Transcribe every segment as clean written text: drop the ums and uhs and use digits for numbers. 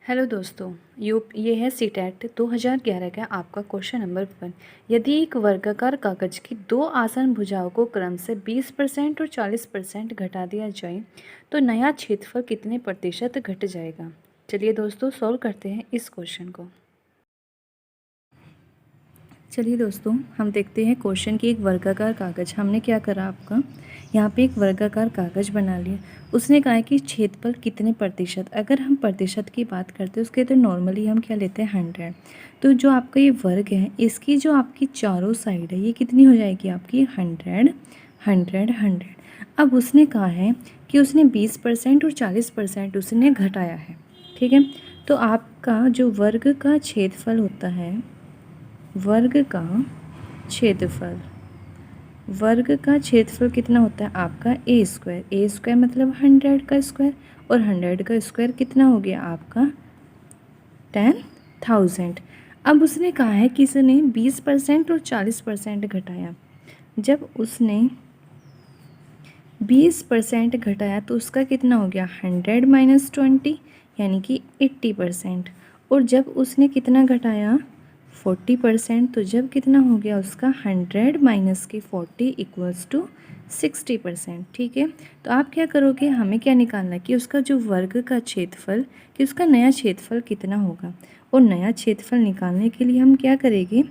Hello दोस्तों, ये है सीटेट 2011 का आपका क्वेश्चन नंबर 1। यदि एक वर्गाकार कागज की दो आसन भुजाओं को क्रम से 20% और 40% घटा दिया जाए तो नया क्षेत्रफल कितने प्रतिशत घट जाएगा। चलिए दोस्तों, सॉल्व करते हैं इस क्वेश्चन को। चलिए दोस्तों, हम देखते हैं क्वेश्चन की। एक वर्गाकार कागज, हमने क्या करा आपका, यहाँ पे एक वर्गाकार कागज बना लिया। उसने कहा है कि क्षेत्रफल कितने प्रतिशत। अगर हम प्रतिशत की बात करते हैं उसके तो नॉर्मली हम क्या लेते हैं 100। तो जो आपका ये वर्ग है इसकी जो आपकी चारों साइड है ये कितनी हो जाएगी आपकी 100 100 100। अब उसने कहा है कि उसने 20% और 40% उसने घटाया है। ठीक है, तो आपका जो वर्ग का क्षेत्रफल होता है, वर्ग का क्षेत्रफल, वर्ग का क्षेत्रफल कितना होता है आपका ए स्क्वायर मतलब 100 का स्क्वायर, और 100 का स्क्वायर कितना हो गया आपका 10,000। अब उसने कहा है कि इसने 20% और 40% घटाया। जब उसने 20% घटाया तो उसका कितना हो गया 100 माइनस 20 यानी कि 80%। और जब उसने कितना घटाया 40%, तो जब कितना हो गया उसका 100 माइनस के 40 इक्वल्स टू 60%। ठीक है, तो आप क्या करोगे, हमें क्या निकालना है कि उसका जो वर्ग का क्षेत्रफल, कि उसका नया क्षेत्रफल कितना होगा। और नया क्षेत्रफल निकालने के लिए हम क्या करेंगे,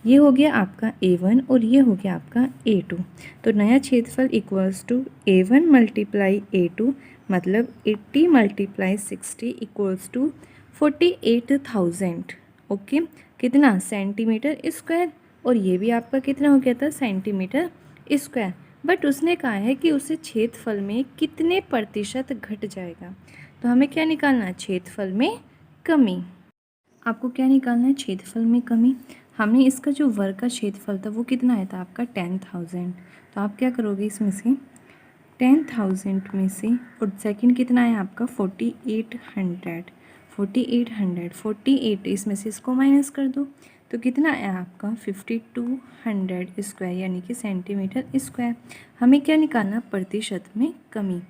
ये हो गया आपका A1 और ये हो गया आपका A2। तो नया क्षेत्रफल equals to A1 multiply A2 मतलब 80 मल्टीप्लाई 60 इक्वल्स टू 48,000। ओके, कितना सेंटीमीटर स्क्वायर, और ये भी आपका कितना हो गया था सेंटीमीटर स्क्वायर। बट उसने कहा है कि उसे क्षेत्रफल में कितने प्रतिशत घट जाएगा। तो हमें क्या निकालना है, क्षेत्रफल में कमी। आपको क्या निकालना है, क्षेत्रफल में कमी। हमने इसका जो वर्ग का क्षेत्रफल था वो कितना आया था आपका 10,000। तो आप क्या करोगे, इसमें से 10,000 में से, और सेकंड कितना है आपका 4800, 48 इसमें से इसको माइनस कर दो तो कितना आया आपका 5200 स्क्वायर यानी कि सेंटीमीटर स्क्वायर। हमें क्या निकालना, प्रतिशत में कमी।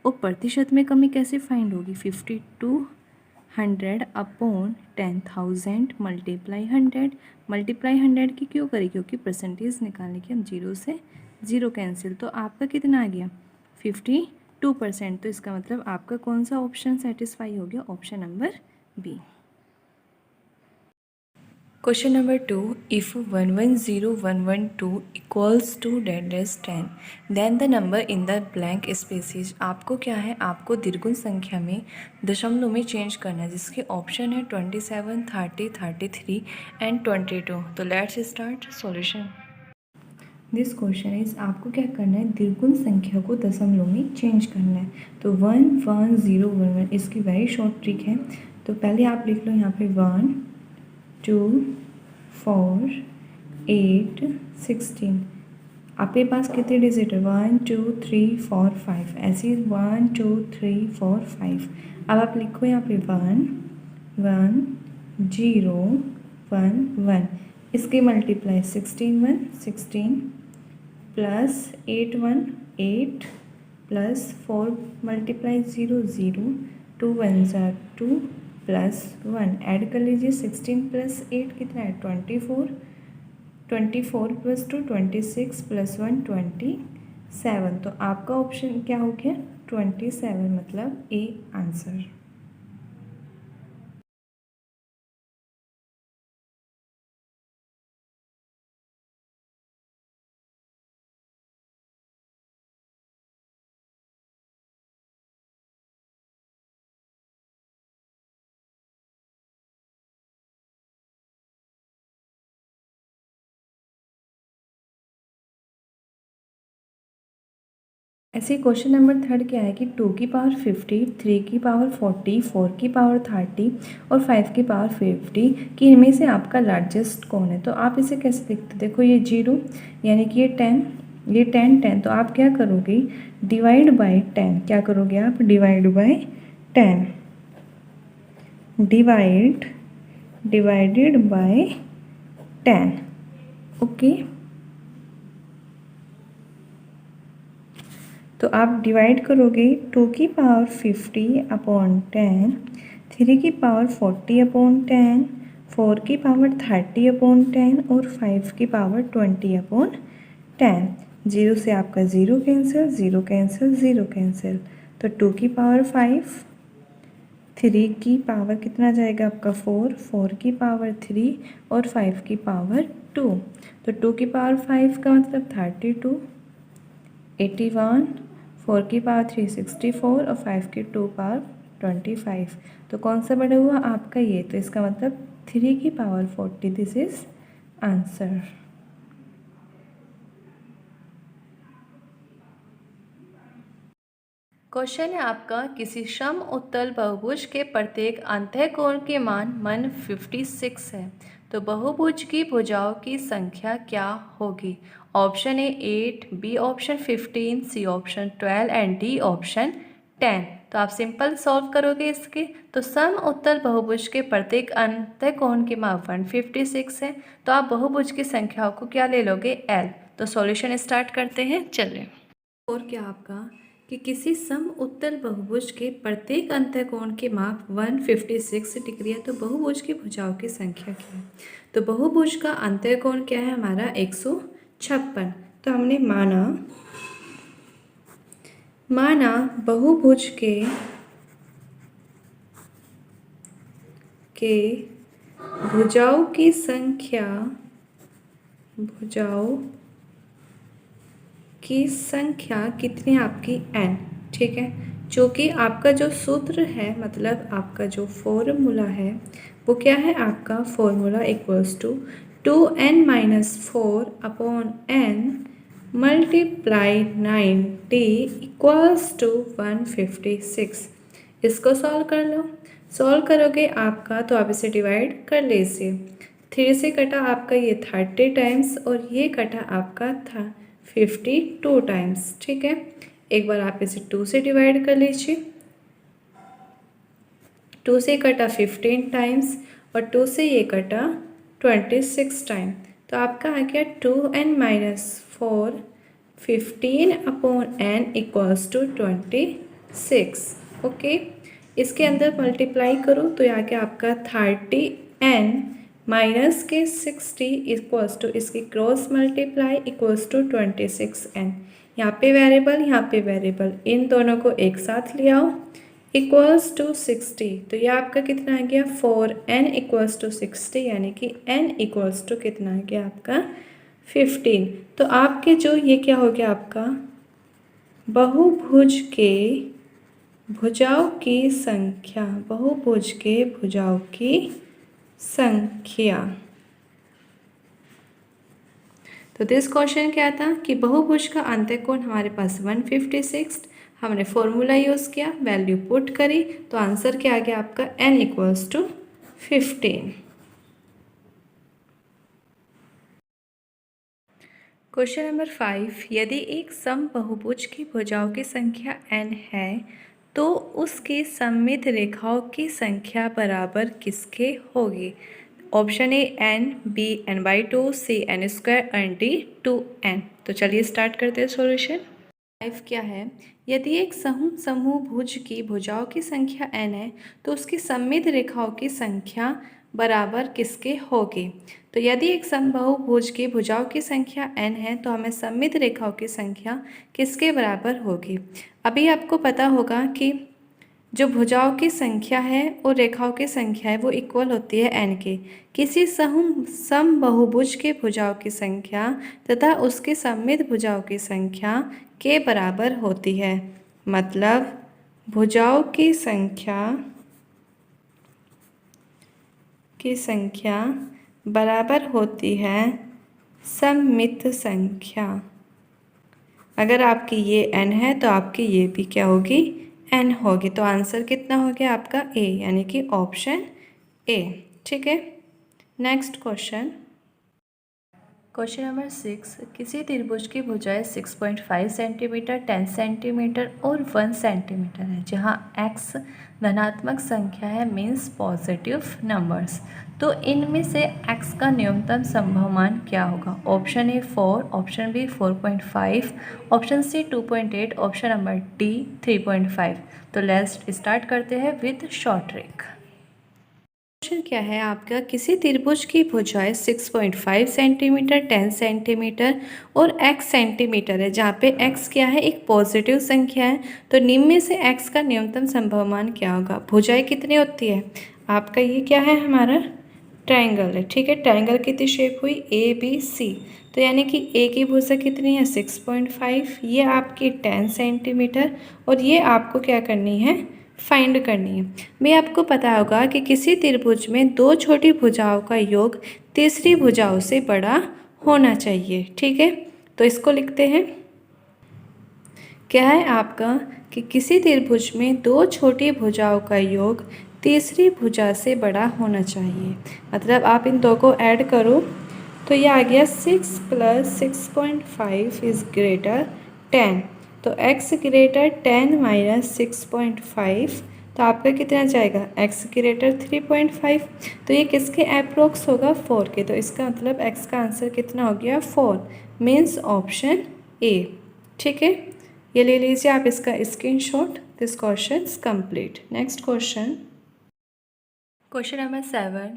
और प्रतिशत में कमी कैसे फाइंड होगी, 5200 अपॉन 10,000 मल्टीप्लाई 100 की क्यों करें, क्योंकि परसेंटेज निकालने की हम 0 से 0 कैंसिल। तो आपका कितना आ गया 52%। तो इसका मतलब आपका कौन सा ऑप्शन सेटिस्फाई हो गया, option number B. Question number 2, if 110112 equals to डेस 10 then the number in the blank spaces. आपको क्या है, आपको द्विगुण संख्या में दशमलव में चेंज करना है, जिसके ऑप्शन है 27, 30, 33 एंड 22। तो let's start solution. This question is, आपको क्या करना है, द्विगुण संख्या को दशमलव में चेंज करना है। तो 11011 इसकी वेरी शॉर्ट ट्रिक है। तो पहले आप लिख लो यहाँ पे 1 2 4 8 16। आपके पास कितने डिजिट है, 1 2 3 4 5, ऐसे 1 2 3 4 5। अब आप लिखो यहाँ पे 1 1 0 1 1। इसके मल्टीप्लाई 16 1 16 प्लस 8 1 8 प्लस 4 मल्टीप्लाई 0 0 2 1 ज़ा 2 प्लस 1 ऐड कर लीजिए। 16 प्लस 8 कितना है 24, 24 प्लस 2 26 प्लस 1 27। तो आपका ऑप्शन क्या हो गया 27, मतलब ए आंसर। ऐसे क्वेश्चन नंबर 3 क्या है कि 2 की पावर 50, 3 की पावर 40, 4 की पावर 30 और 5 की पावर 50 कि इनमें से आपका लार्जेस्ट कौन है। तो आप इसे कैसे देखते, देखो ये 0 यानी कि ये 10, ये 10 10। तो आप क्या करोगे, डिवाइड बाय 10। क्या करोगे आप, divide by 10, divided by 10। Okay, तो आप डिवाइड करोगे 2 की पावर 50 अपॉन 10, 3 की पावर 40/10, 4 की पावर 30/10 और 5 की पावर 20/10। 0 से आपका 0 कैंसिल, 0 कैंसिल, 0 कैंसिल, तो 2 की पावर 5, 3 की पावर कितना जाएगा आपका 4, 4 की पावर 3 और 5 की पावर 2, तो 2 की पावर 5 का मतलब 32, 81, 4 की पावर 3 64 और 5 की 2 पावर 25। तो कौन सा बड़ा हुआ आपका ये, तो इसका मतलब 3 की power 40, this is answer. Question है आपका, किसी सम उत्तल बहुभुज के प्रत्येक अंतःकोण के मान 156 है, तो बहुभुज की भुजाओं की संख्या क्या होगी? Option A 8, B option 15, C option 12 and D option 10। तो आप सिंपल सॉल्व करोगे इसके, तो सम उत्तल बहुभुज के प्रत्येक अंतःकोण के मान 156 है, तो आप बहुभुज की संख्याओं को क्या ले लोगे? एल। तो सॉल्यूशन स्टार्ट करते हैं, चलिए। और क्या आपका कि किसी सम उत्तल बहुभुज के प्रत्येक अंतःकोण के माप 156 डिग्री है, तो बहुभुज की भुजाओं की संख्या क्या है? तो बहुभुज का अंतःकोण क्या है हमारा? 156। तो हमने माना बहुभुज के भुजाओं की संख्या कितनी है आपकी? n। ठीक है, चूँकि आपका जो सूत्र है, मतलब आपका जो फॉर्मूला है वो क्या है आपका? Formula equals to 2n-4/n multiply 90 equals to 156। इसको सॉल्व कर लो। सॉल्व करोगे आपका, तो आप इसे डिवाइड कर लीजिए। 3 से कटा आपका ये 30 टाइम्स और ये कटा आपका था 52 टाइम्स। ठीक है, एक बार आप इसे 2 से डिवाइड कर लीजिए। 2 से कटा 15 टाइम्स और 2 से ये कटा 26 टाइम, तो आपका आ गया 2n-4 15/n equals to 26। Okay, इसके अंदर मल्टीप्लाई करो तो यहाँ के आपका 30n माइनस के 60 इक्वल्स टू इसकी cross multiply equals to 26n। यहाँ पे वेरिएबल, यहाँ पे वेरिएबल, इन दोनों को एक साथ ले आओ इक्वल्स टू 60। तो ये आपका कितना आ गया? 4n इक्वल्स टू 60, यानी कि n इक्वल्स टू कितना आ गया आपका? 15। तो आपके जो ये क्या हो गया आपका? बहुभुज के भुजाओं की संख्या, बहुभुज के भुजाओं की संख्या। तो दिस क्वेश्चन क्या था कि बहुभुज का अंतःकोण हमारे पास 156, हमने फॉर्मूला यूज़ किया, वैल्यू पुट करी, तो आंसर क्या आ गया आपका? n equals to 15। Question number 5, यदि एक सम बहुभुज की भुजाओं की संख्या n है, तो उसकी सममित रेखाओं की संख्या बराबर किसके होगी? Option A n, B n/2, C n² and D 2n। तो चलिए स्टार्ट करते हैं सॉल्यूशन। 5 क्या है? यदि एक समूह भुज की भुजाओं की संख्या n है, तो उसकी सममित रेखाओं की संख्या बराबर किसके होगी? तो यदि एक समबाहु की भुजाओं की संख्या n है, तो हमें सममित रेखाओं की संख्या किसके बराबर होगी? अभी आपको पता होगा कि जो भुजाओं की संख्या है और रेखाओं की संख्या है वो इक्वल होती है n के। किसी समबाहुभुज के भुजाओं की संख्या तथा उसकी सममित भुजाओं की संख्या के बराबर होती है, मतलब भुजाओं की संख्या बराबर होती है सममित संख्या। अगर आपकी ये n है तो आपकी ये भी क्या होगी? n होगी। तो आंसर कितना हो गया आपका? ए, यानी कि ऑप्शन ए। ठीक है, नेक्स्ट क्वेश्चन। क्वेश्चन नंबर 6, किसी त्रिभुज की भुजाएं 6.5 सेंटीमीटर, 10 सेंटीमीटर और 1 सेंटीमीटर है, जहां x धनात्मक संख्या है, मीन्स पॉजिटिव नंबर्स। तो इनमें से x का न्यूनतम संभव मान क्या होगा? Option A 4, option B 4.5, option C 2.8, option number D 3.5। तो लेट्स स्टार्ट करते हैं विद शॉर्ट ट्रिक। क्या है आपका, किसी त्रिभुज की भुजाएं 6.5 सेंटीमीटर, 10 सेंटीमीटर और x सेंटीमीटर है, जहाँ पे x क्या है, एक पॉजिटिव संख्या है। तो निम्न में से x का न्यूनतम संभव मान क्या होगा। भुजाएं कितनी होती है आपका, ये क्या है हमारा ट्रायंगल है, ठीक है। ट्रायंगल की शेप हुई ABC, तो यानी कि A की भुजा कितनी है 6.5, ये आपकी 10 सेंटीमीटर और ये आपको क्या करनी है, फाइंड करनी है। भाई आपको पता होगा कि किसी त्रिभुज में दो छोटी भुजाओं का योग तीसरी भुजाओं से बड़ा होना चाहिए, ठीक है। तो इसको लिखते हैं, क्या है आपका कि किसी त्रिभुज में दो छोटी भुजाओं का योग तीसरी भुजा से बड़ा होना चाहिए। मतलब आप इन दो को ऐड करो तो ये आ गया 6 + 6.5 इज़ ग्रेटर 10। तो x ग्रेटर 10 - 6.5, तो आपका कितना जाएगा, x ग्रेटर 3.5। तो ये किसके अप्रोक्स होगा, 4 के। तो इसका मतलब x का आंसर कितना हो गया, 4, मीन्स ऑप्शन ए, ठीक है। ये ले लीजिए आप इसका screenshot. This question complete. Next question, question number 7,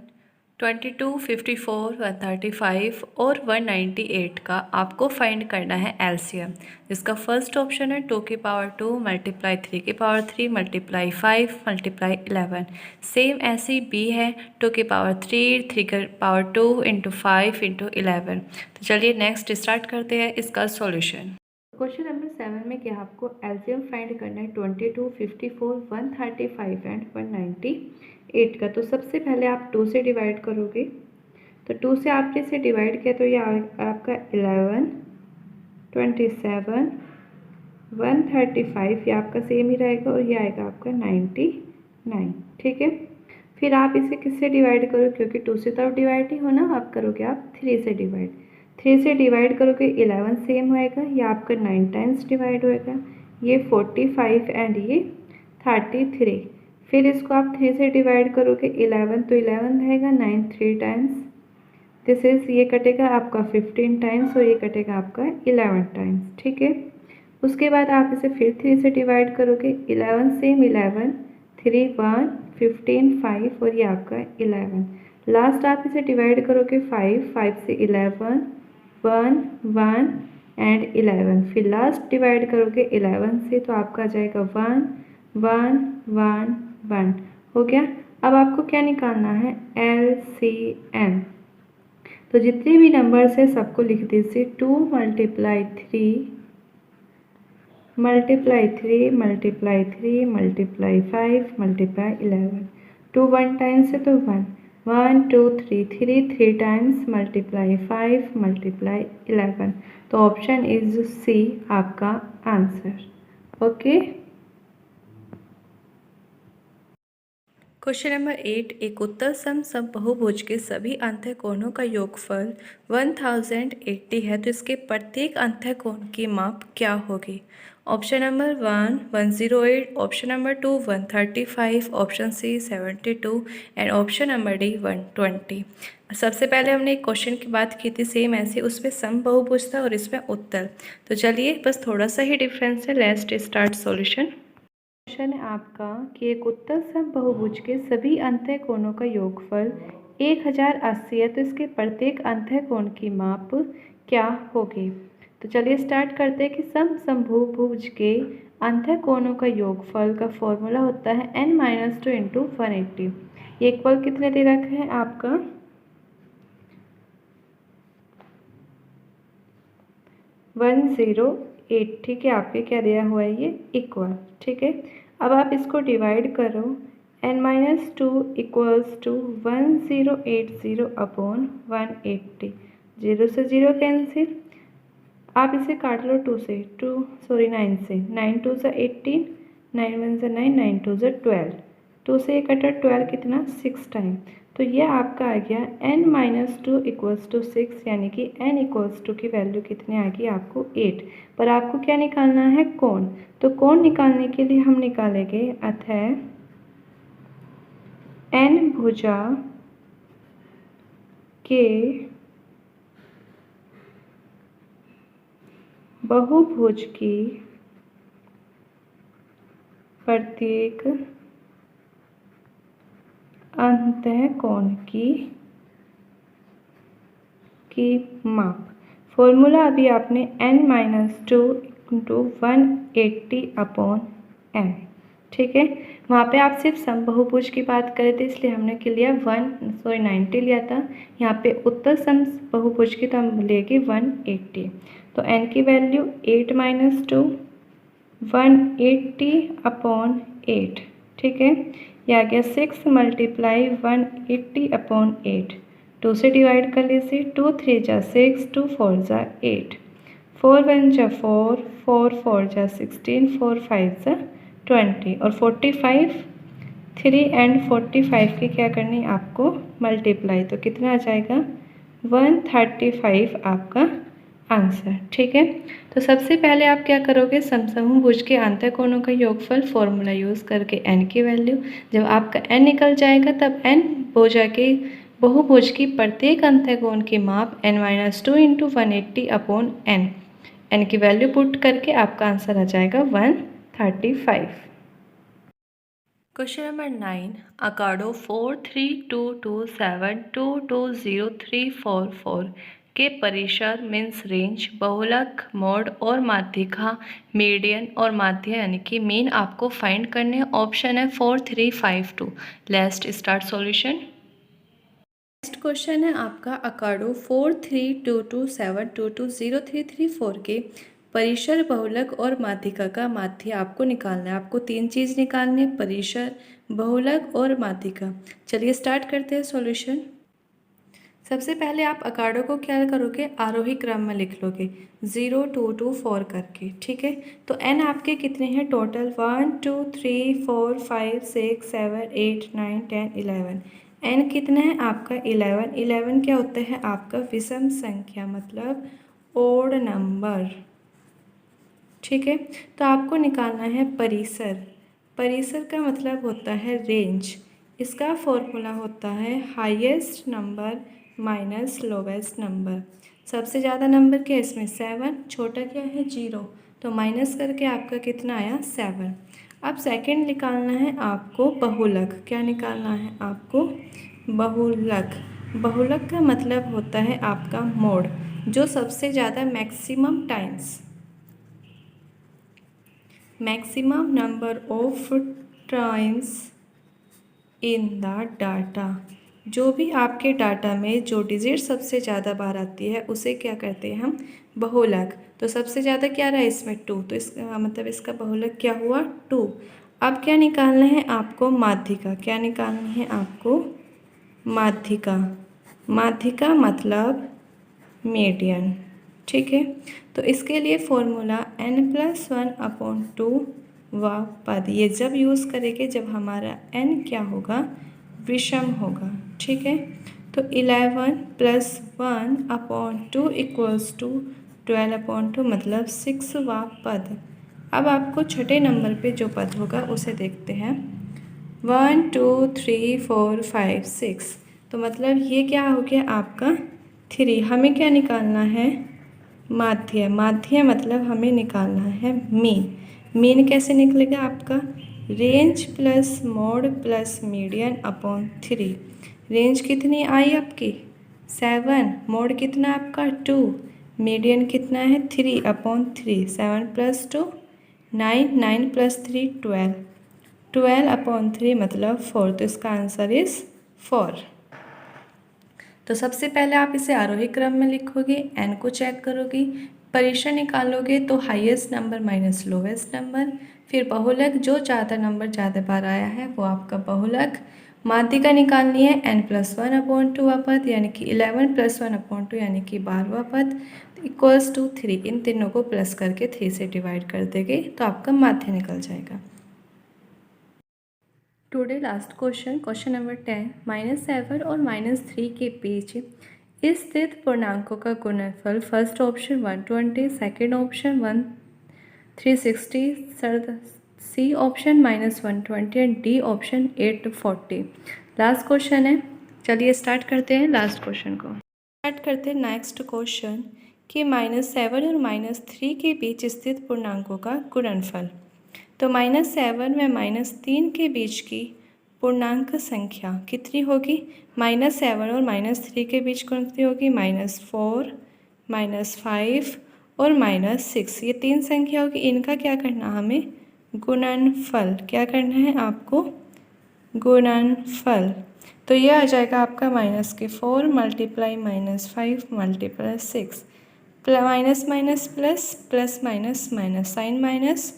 22, 54, 135 और 198 का आपको फाइंड करना है एलसीएम। जिसका फर्स्ट ऑप्शन है 2 की पावर 2 मल्टीप्लाई 3 की पावर 3 मल्टीप्लाई 5 मल्टीप्लाई 11। सेम ऐसी बी है 2 की पावर 3 3 की पावर 2 इंटू 5 इंटू 11। तो चलिए नेक्स्ट स्टार्ट करते हैं इसका सॉल्यूशन। क्वेश्चन नंबर 7 में क्या आपको एलसीएम फाइंड करना है 22, 54, 135 एंड 198 का। तो सबसे पहले आप 2 से डिवाइड करोगे, तो 2 से आपने इसे डिवाइड किया तो ये आपका 11, 27, 135, ये आपका सेम ही रहेगा और ये आएगा आपका 99, ठीक है। फिर आप इसे किससे डिवाइड करो, क्योंकि 2 से तो आप डिवाइड ही हो ना, आप करोगे आप 3 से डिवाइड। 3 से डिवाइड करोगे 11 सेम होएगा, ये आपका 9 टाइम्स डिवाइड होएगा, ये 45 एंड ये 33। फिर इसको आप 3 से डिवाइड करोगे 11, तो 11 रहेगा 9 3 टाइम्स, दिस इज ये कटेगा आपका 15 टाइम्स और ये कटेगा आपका 11 टाइम्स, ठीक है। उसके बाद आप इसे फिर 3 से डिवाइड करोगे, 11 सेम 11, 3 1, 15 5 और ये आपका 11। लास्ट आप इसे डिवाइड करोगे 5 से 11, 1 1 एंड 11। फिर लास्ट डिवाइड करोगे 11 से, तो आपका आ जाएगा 1 1 1 1, हो गया। अब आपको क्या निकालना है, LCM। तो जितने भी नंबर्स है सबको लिख दीजिए, 2 multiply 3 multiply 3 multiply 3 multiply 5 multiply 11। 2 1 times है तो 1 1 2 3 3 टाइम्स मल्टीप्लाई 5 मल्टीप्लाई 11। तो ऑप्शन इज सी आपका आंसर, ओके। क्वेश्चन नंबर 8, एक उत्तल सम बहुभुज के सभी अंतःकोणों का योगफल 1080 है, तो इसके प्रत्येक अंतःकोण की माप क्या होगी। Option number 1 108, option number 2 135, option C 72 and option number D 120। सबसे पहले हमने एक क्वेश्चन की बात की थी सेम ऐसे, उसमें सम बहुभुज था और इसमें उत्तल। तो चलिए बस थोड़ा सा ही डिफरेंस है, लेट्स स्टार्ट सॉल्यूशन। क्वेश्चन है आपका कि एक उत्तल सम बहुभुज के सभी अंतःकोणों का योगफल 1080 है, तो इसके प्रत्येक अंतःकोण की माप क्या होगी। तो चलिए स्टार्ट करते हैं कि समबहुभुज के अंतःकोणों का योगफल का फॉर्मूला होता है n-2 इंटू 180। ये इक्वल कितने दे रखा है आपका 108, ठीक है। आपके क्या दिया हुआ है, ये इक्वल, ठीक है। अब आप इसको डिवाइड करो, n-2 इक्वल्स टू 1080 अपॉन 180, 0 से 0 कैंसिल। आप इसे काट लो 9 से, 9 2 ज़ा 18, 9 1 ज़ा 9, 9 2 ज़ा 12, 2 से ये कटा 12 कितना 6 टाइम। तो ये आपका आ गया n-2 इक्वल्स टू 6, यानी कि n इक्वल्स टू की वैल्यू कितनी आ गई आपको 8। पर आपको क्या निकालना है, कोण। तो कोण निकालने के लिए हम निकालेंगे अतः n भुजा के बहुभुज की प्रत्येक अंतःकोण की माप। फॉर्मूला अभी आपने n-2 इंटू 180 अपॉन m, ठीक है। वहाँ पे आप सिर्फ समबहुभुज की बात कर रहे थे, इसलिए हमने क्या लिया 90 लिया था। यहाँ पे उत्तर समबहुभुज की तो हम लेंगे 180। तो n की वैल्यू 8 - 2 180 अपॉन 8, ठीक है। ये आ गया 6 मल्टीप्लाई 180 अपॉन 8। 2 से डिवाइड कर लीजिए, 2 3 जा 6, 2 4 जा 8, 4 1 जा 4, 4 4 जा 16, 4 5 जा 20 और 45 3 एंड 45 की क्या करनी आपको मल्टीप्लाई, तो कितना आ जाएगा 135 आपका आंसर, ठीक है। तो सबसे पहले आप क्या करोगे, समसमभुज के अंतःकोणों का योगफल फॉर्मूला यूज़ करके n की वैल्यू, जब आपका n निकल जाएगा तब n भुजा के बहुभुज की प्रत्येक अंतःकोण की माप n-2 इंटू 180 अपॉन n की वैल्यू पुट करके आपका आंसर आ जाएगा 135। क्वेश्चन नंबर 9, आंकड़ों 432272203444 के परिसर मीन्स रेंज, बहुलक, मोड और माध्यिका, मीडियन और माध्य यानी कि मीन आपको फाइंड करने हैं। ऑप्शन है 4 3 5 2। Let's start solution. Next question है आपका आंकड़ों 432272203334 के परिसर, बहुलक और माध्यिका का माध्य आपको निकालना है। आपको 3 चीज़ निकालनी है, परिसर, बहुलक और माध्यिका। चलिए स्टार्ट करते हैं सॉल्यूशन। सबसे पहले आप आंकड़ों को क्या करोगे, आरोही क्रम में लिख लोगे 0 2 2 4 करके, ठीक है। तो n आपके कितने हैं टोटल, 1 2 3 4 5 6 7 8 9 10 11। n कितना है आपका 11। 11 क्या होता है आपका विषम संख्या, मतलब ओड नंबर, ठीक है। तो आपको निकालना है परिसर। परिसर का मतलब होता है रेंज। इसका फॉर्मूला होता है highest number minus lowest number. सबसे ज़्यादा नंबर क्या है इसमें 7, छोटा क्या है 0, तो माइनस करके आपका कितना आया 7। अब सेकंड निकालना है आपको बहुलक। क्या निकालना है आपको, बहुलक। बहुलक का मतलब होता है आपका मोड, जो सबसे ज़्यादा maximum number of times in the data. जो भी आपके डाटा में जो डिजिट सबसे ज़्यादा बार आती है उसे क्या कहते हैं हम, बहुलक। तो सबसे ज़्यादा क्या रहा है इसमें 2, तो इसका मतलब इसका बहुलक क्या हुआ 2। अब क्या निकालना है आपको, माध्यिका। क्या निकालनी है आपको, माध्यिका। माध्यिका मतलब मीडियन, ठीक है। तो इसके लिए फॉर्मूला n+1/2 व पद, ये जब यूज़ करेंगे जब हमारा n क्या होगा, विषम होगा, ठीक है। तो 11 + 1/2 = 12/2 मतलब 6वां पद। अब आपको छठे नंबर पे जो पद होगा उसे देखते हैं, 1 2 3 4 5 6, तो मतलब ये क्या हो गया आपका 3। हमें क्या निकालना है, माध्य। माध्य मतलब हमें निकालना है मीन। मीन कैसे निकलेगा आपका, range plus mode plus median upon 3। Range कितनी आई आपकी 7, मोड कितना आपका 2, मीडियन कितना है 3/3। 7 + 2 9, 9 + 3 12, 12/3 मतलब 4, तो इसका आंसर इज़ 4। तो सबसे पहले आप इसे आरोही क्रम में लिखोगे, n को चेक करोगे, परिसर निकालोगे तो highest number minus lowest number, फिर बहुलक, जो ज़्यादा नंबर ज़्यादा बार आया है वो आपका बहुलक। माध्यिका निकालनी है n+1/2 पद यानी कि 11 + 1/2 यानी कि 12वां पद = 3। इन तीनों को प्लस करके 3 से डिवाइड कर देंगे तो आपका माध्य निकल जाएगा। टुडे लास्ट क्वेश्चन नंबर 10, -7 और -3 के बीच स्थित पूर्णांकों का गुणनफल। First option 120, second option 360, C option -120 and D option 840। Last question है, चलिए स्टार्ट करते हैं लास्ट क्वेश्चन को। स्टार्ट करते हैं नेक्स्ट क्वेश्चन कि -7 और -3 के बीच स्थित पूर्णांकों का गुणनफल। तो -7 में -3 के बीच की पूर्णांक संख्या कितनी होगी? -7 और -3 के बीच कौन सी होगी? -4, -5 और -6। ये 3 संख्या होगी। इनका क्या करना हमें? गुणनफल। क्या करना है आपको? गुणनफल। तो ये आ जाएगा आपका -4 multiply -5 multiply 6, minus minus plus, plus minus minus, sign minus,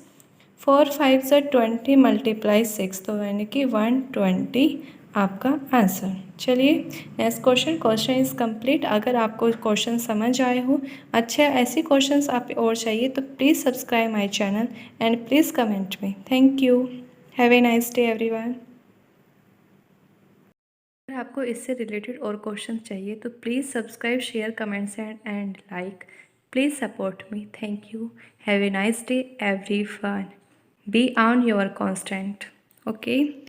4 5 ज़ा 20 मल्टीप्लाई 6, तो यानी कि 120 आपका आंसर। चलिए नेक्स्ट क्वेश्चन इज़ कंप्लीट। अगर आपको क्वेश्चन समझ आए हो, अच्छा ऐसे क्वेश्चंस आप और चाहिए तो please subscribe my channel and please comment me. Thank you. Have a nice day everyone. अगर आपको इससे रिलेटेड और क्वेश्चन चाहिए तो please subscribe, share, comments and like. Please support me. Thank you. Have a nice day everyone. Be on your constant. Okay.